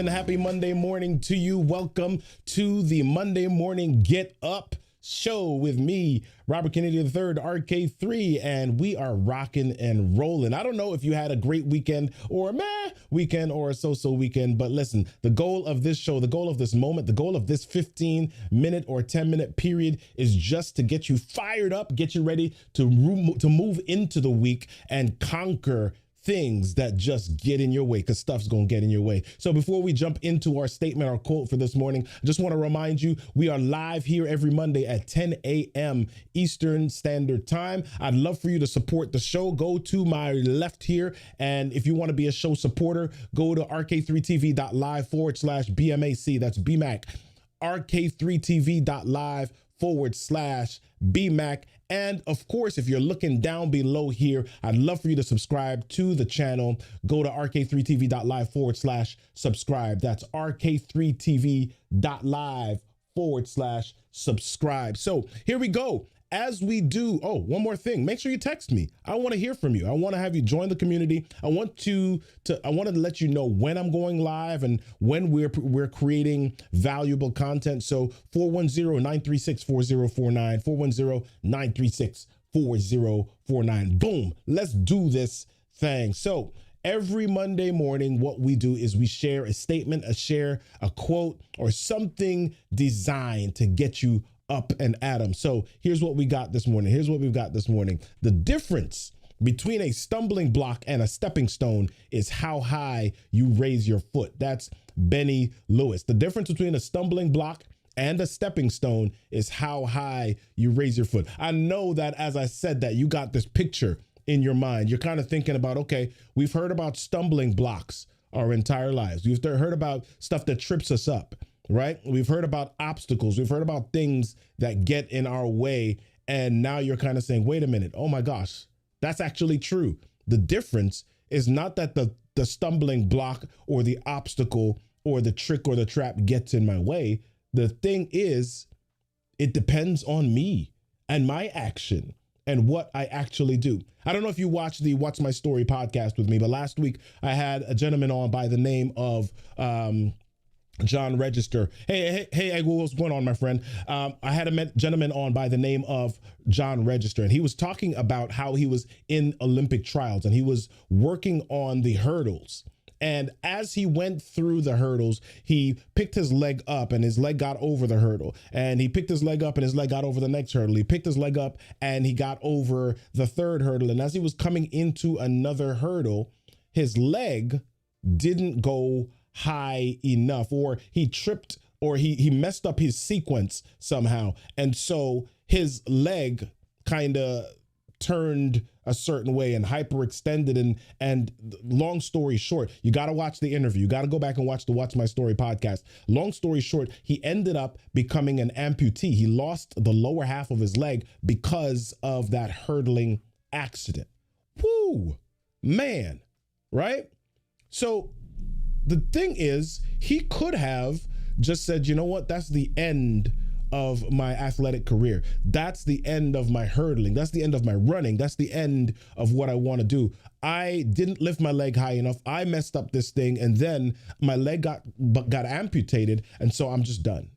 and happy Monday morning to you. Welcome to the Monday Morning Get Up show with me, Robert Kennedy III, RK3, and we are rocking and rolling. I don't know if you had a great weekend or a meh weekend or a so-so weekend, but listen, the goal of this show, the goal of this moment, the goal of this 15-minute or 10-minute period is just to get you fired up, get you ready to move into the week and conquer things that just get in your way, because stuff's gonna get in your way. So before we jump into our statement, our quote for this morning, I just want to remind you, we are live here every Monday at 10 a.m. Eastern Standard Time. I'd love for you to support the show. Go to my left here, and if you want to be a show supporter, go to rk3tv.live/BMAC. That's BMAC. rk3tv.live/BMAC. And of course, if you're looking down below here, I'd love for you to subscribe to the channel. Go to rk3tv.live/subscribe. That's rk3tv.live/subscribe. So here we go. As we do, one more thing, make sure you text me. I want to hear from you. I want to have you join the community. I want to let you know when I'm going live and when we're creating valuable content. So 410-936-4049, 410-936-4049. Boom, let's do this thing. So every Monday morning, what we do is we share a statement, a quote, or something designed to get you up and at 'em. So here's what we got this morning. Here's what we've got this morning. The difference between a stumbling block and a stepping stone is how high you raise your foot. That's Benny Lewis. The difference between a stumbling block and a stepping stone is how high you raise your foot. I know that as I said that, you got this picture in your mind. You're kind of thinking about, okay, we've heard about stumbling blocks our entire lives. We've heard about stuff that trips us up. Right? We've heard about obstacles. We've heard about things that get in our way. And now you're kind of saying, wait a minute. Oh my gosh, that's actually true. The difference is not that the stumbling block or the obstacle or the trick or the trap gets in my way. The thing is, it depends on me and my action and what I actually do. I don't know if you watched the What's My Story podcast with me, but last week I had a gentleman on by the name of, John Register. Hey, what's going on, my friend? I had a gentleman on by the name of John Register, and he was talking about how he was in Olympic trials and he was working on the hurdles. And as he went through the hurdles, he picked his leg up and his leg got over the hurdle. And he picked his leg up and his leg got over the next hurdle. He picked his leg up and he got over the third hurdle. And as he was coming into another hurdle, his leg didn't go high enough, or he tripped, or he messed up his sequence somehow. And so his leg kind of turned a certain way and hyperextended. And long story short, you got to watch the interview. You got to go back and watch the What's My Story podcast. Long story short, he ended up becoming an amputee. He lost the lower half of his leg because of that hurdling accident. Woo, man, right? So the thing is, he could have just said, you know what, that's the end of my athletic career. That's the end of my hurdling. That's the end of my running. That's the end of what I want to do. I didn't lift my leg high enough. I messed up this thing, and then my leg got amputated, and so I'm just done.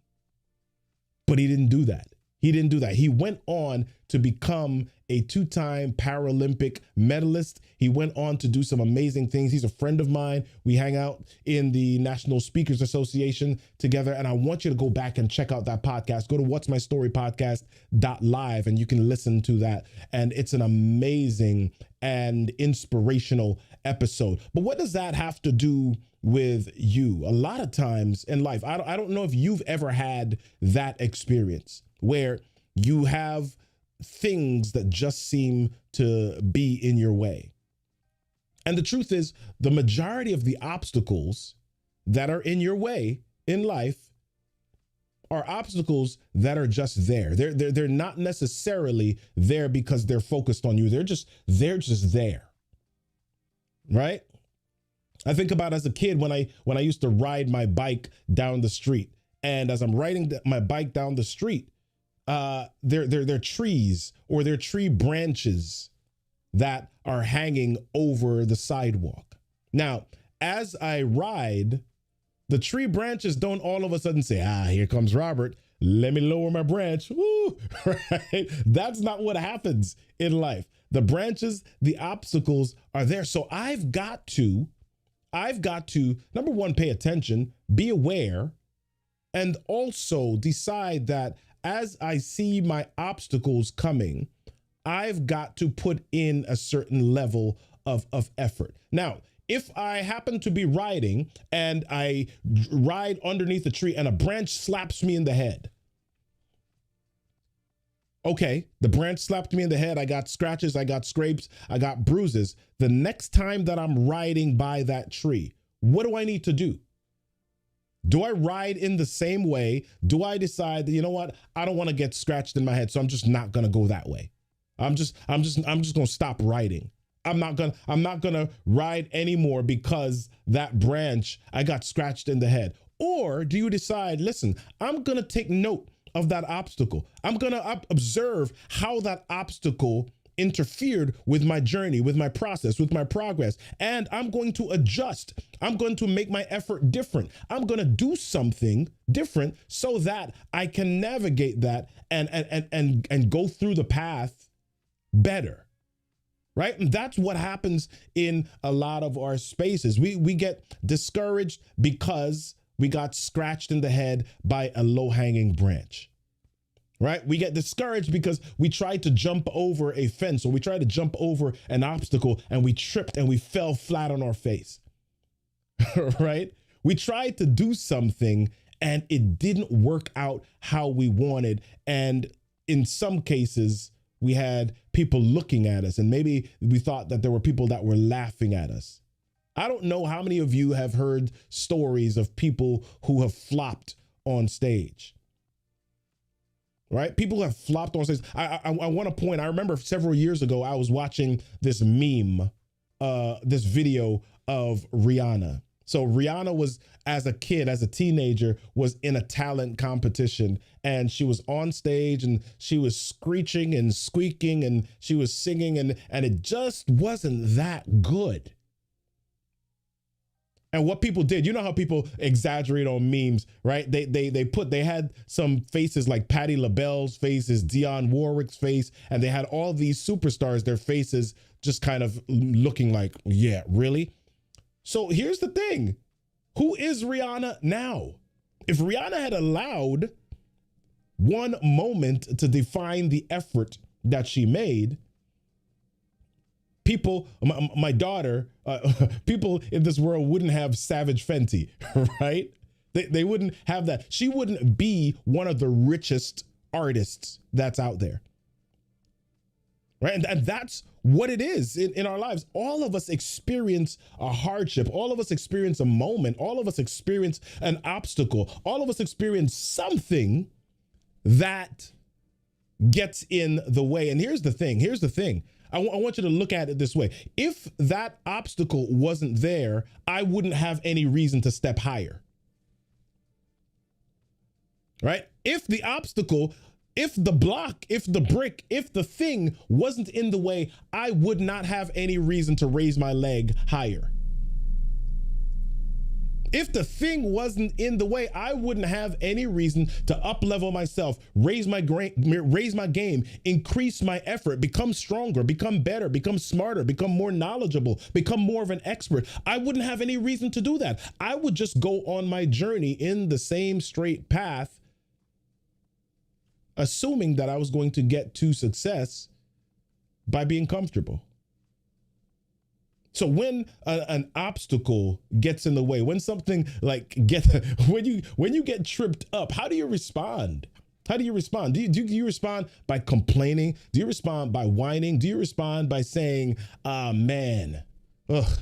But he didn't do that. He didn't do that. He went on to become a two-time Paralympic medalist. He went on to do some amazing things. He's a friend of mine. We hang out in the National Speakers Association together. And I want you to go back and check out that podcast. Go to What's My Story podcast.live and you can listen to that. And it's an amazing and inspirational episode. But what does that have to do with you? A lot of times in life, I don't know if you've ever had that experience where you have things that just seem to be in your way. And the truth is, the majority of the obstacles that are in your way in life are obstacles that are just there. They're not necessarily there because they're focused on you. They're just there. Right? I think about as a kid when I used to ride my bike down the street, and as I'm riding my bike down the street, they're trees or they're tree branches that are hanging over the sidewalk. Now, as I ride, The tree branches don't all of a sudden say, here comes Robert. Let me lower my branch. Woo, right? That's not what happens in life. The branches, the obstacles are there. So I've got to, number one, pay attention, be aware, and also decide that as I see my obstacles coming, I've got to put in a certain level of effort. Now, if I happen to be riding and I ride underneath a tree and a branch slaps me in the head, okay, the branch slapped me in the head. I got scratches, I got scrapes, I got bruises. The next time that I'm riding by that tree, what do I need to do? Do I ride in the same way? Do I decide that, you know what, I don't want to get scratched in my head, so I'm just not going to go that way. I'm just going to stop riding. I'm not gonna ride anymore because that branch, I got scratched in the head. Or do you decide, listen, I'm gonna take note of that obstacle. I'm gonna observe how that obstacle interfered with my journey, with my process, with my progress. And I'm going to adjust. I'm going to make my effort different. I'm going to do something different so that I can navigate that and go through the path better. Right? And that's what happens in a lot of our spaces. We get discouraged because we got scratched in the head by a low-hanging branch. Right? We get discouraged because we tried to jump over a fence or we tried to jump over an obstacle and we tripped and we fell flat on our face. Right? We tried to do something and it didn't work out how we wanted. And in some cases, we had people looking at us and maybe we thought that there were people that were laughing at us. I don't know how many of you have heard stories of people who have flopped on stage. Right? People have flopped on stage. I want to point, I remember several years ago, I was watching this meme, this video of Rihanna. So Rihanna was, as a kid, as a teenager, was in a talent competition and she was on stage and she was screeching and squeaking and she was singing and it just wasn't that good. And what people did, you know how people exaggerate on memes, right? They had some faces like Patti LaBelle's faces, Dionne Warwick's face, and they had all these superstars, their faces just kind of looking like, yeah, really? So here's the thing. Who is Rihanna now? If Rihanna had allowed one moment to define the effort that she made, people, my daughter, people in this world wouldn't have Savage Fenty, right? They wouldn't have that. She wouldn't be one of the richest artists that's out there. Right. And that's what it is in our lives. All of us experience a hardship. All of us experience a moment. All of us experience an obstacle. All of us experience something that gets in the way. And here's the thing. I want you to look at it this way. If that obstacle wasn't there, I wouldn't have any reason to step higher. Right? If the obstacle, if the block, if the brick, if the thing wasn't in the way, I would not have any reason to raise my leg higher. If the thing wasn't in the way, I wouldn't have any reason to up-level myself, raise my game, increase my effort, become stronger, become better, become smarter, become more knowledgeable, become more of an expert. I wouldn't have any reason to do that. I would just go on my journey in the same straight path, assuming that I was going to get to success by being comfortable. So when an obstacle gets in the way, when something like when you get tripped up, how do you respond? How do you respond? Do you respond by complaining? Do you respond by whining? Do you respond by saying, man, ugh,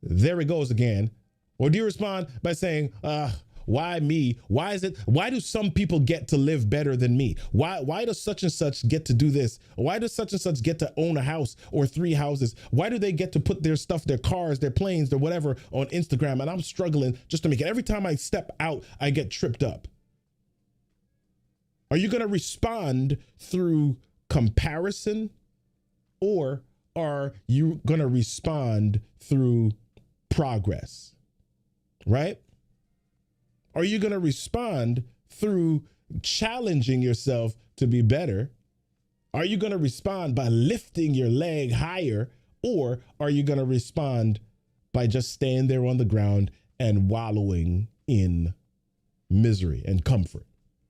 there it goes again? Or do you respond by saying, why me? Why do some people get to live better than me? Why does such and such get to do this? Why does such and such get to own a house or 3 houses? Why do they get to put their stuff, their cars, their planes, their whatever on Instagram? And I'm struggling just to make it. Every time I step out, I get tripped up. Are you going to respond through comparison, or are you going to respond through progress? Right? Are you going to respond through challenging yourself to be better? Are you going to respond by lifting your leg higher? Or are you going to respond by just staying there on the ground and wallowing in misery and comfort?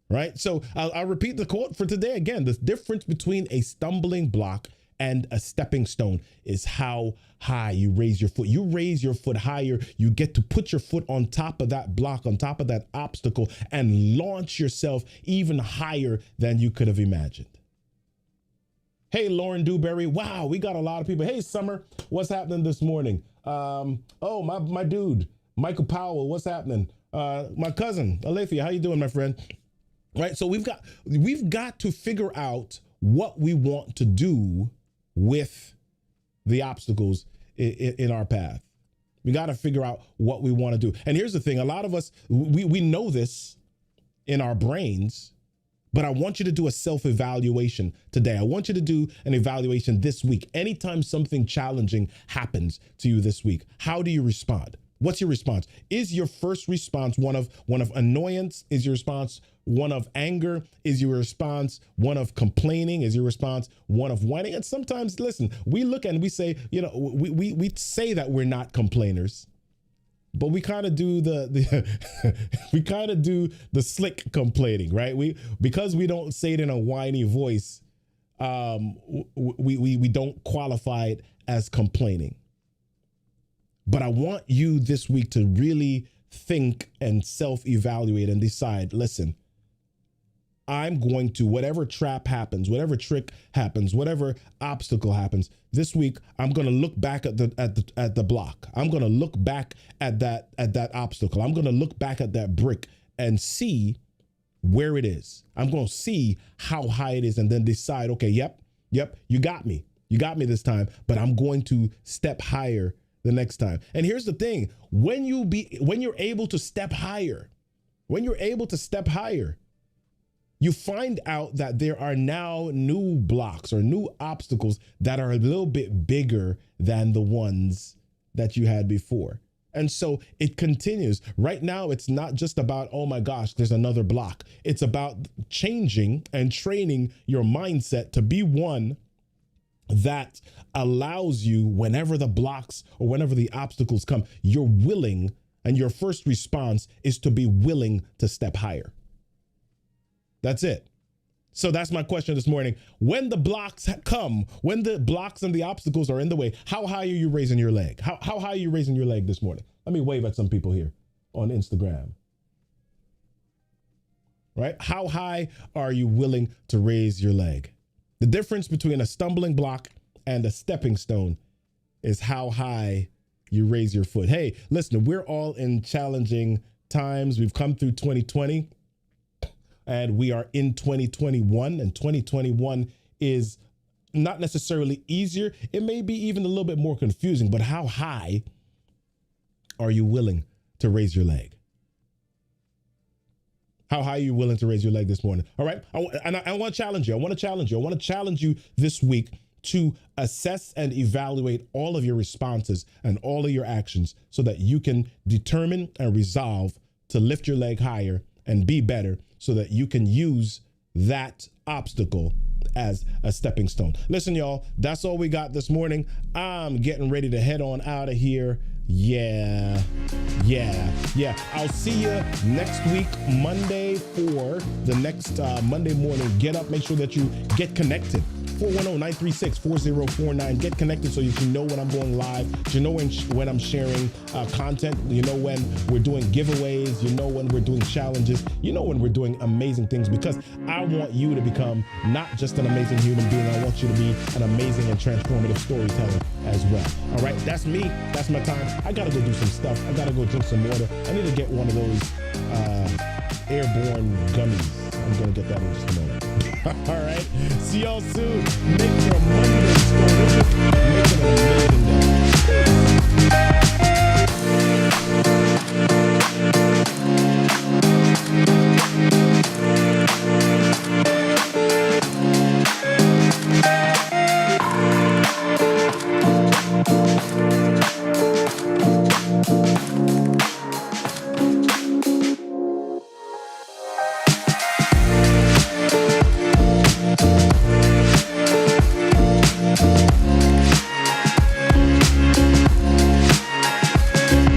Right? So I'll repeat the quote for today again. The difference between a stumbling block and a stepping stone is how high you raise your foot. You raise your foot higher, you get to put your foot on top of that block, on top of that obstacle, and launch yourself even higher than you could have imagined. Hey, Lauren Dewberry. Wow, we got a lot of people. Hey, Summer, what's happening this morning? Oh, my dude, Michael Powell, what's happening? My cousin, Alethea, how you doing, my friend? Right, so we've got to figure out what we want to do with the obstacles in our path. We got to figure out what we want to do. And here's the thing, a lot of us, we know this in our brains, but I want you to do a self-evaluation today. I want you to do an evaluation this week. Anytime something challenging happens to you this week, how do you respond? What's your response? Is your first response one of annoyance? Is your response one of anger? Is your response one of complaining? Is your response one of whining? And sometimes, listen, we look and we say, you know, we say that we're not complainers, but we kind of do we kind of do the slick complaining, right? Because we don't say it in a whiny voice, we don't qualify it as complaining. But I want you this week to really think and self-evaluate and decide, listen, I'm going to, whatever trap happens, whatever trick happens, whatever obstacle happens, this week, I'm going to look back at the block. I'm going to look back at that obstacle. I'm going to look back at that brick and see where it is. I'm going to see how high it is and then decide, okay, yep, you got me. You got me this time, but I'm going to step higher the next time. And here's the thing, when you're able to step higher, you find out that there are now new blocks or new obstacles that are a little bit bigger than the ones that you had before. And so it continues. Right now, it's not just about, oh my gosh, there's another block. It's about changing and training your mindset to be one that allows you, whenever the blocks or whenever the obstacles come, you're willing, and your first response is to be willing to step higher. That's it. So that's my question this morning. When the blocks come, when the blocks and the obstacles are in the way, how high are you raising your leg? How high are you raising your leg this morning? Let me wave at some people here on Instagram. Right? How high are you willing to raise your leg? The difference between a stumbling block and a stepping stone is how high you raise your foot. Hey, listen, we're all in challenging times. We've come through 2020 and we are in 2021, and 2021 is not necessarily easier. It may be even a little bit more confusing, but how high are you willing to raise your leg? How high are you willing to raise your leg this morning? All right. I want to challenge you. I want to challenge you this week to assess and evaluate all of your responses and all of your actions so that you can determine and resolve to lift your leg higher and be better so that you can use that obstacle as a stepping stone. Listen, y'all, that's all we got this morning. I'm getting ready to head on out of here. Yeah. I'll see you next week, Monday, for the next Monday morning Get Up. Make sure that you get connected. 410-936-4049. Get connected so you can know when I'm going live. You know when I'm sharing content. You know when we're doing giveaways. You know when we're doing challenges. You know when we're doing amazing things, because I want you to become not just an amazing human being. I want you to be an amazing and transformative storyteller as well. All right, that's me. That's my time. I gotta go do some stuff. I gotta go drink some water. I need to get one of those airborne gummies. I'm gonna get that in just a moment. All right, see y'all soon. Make your Monday terrific. Make it an amazing day.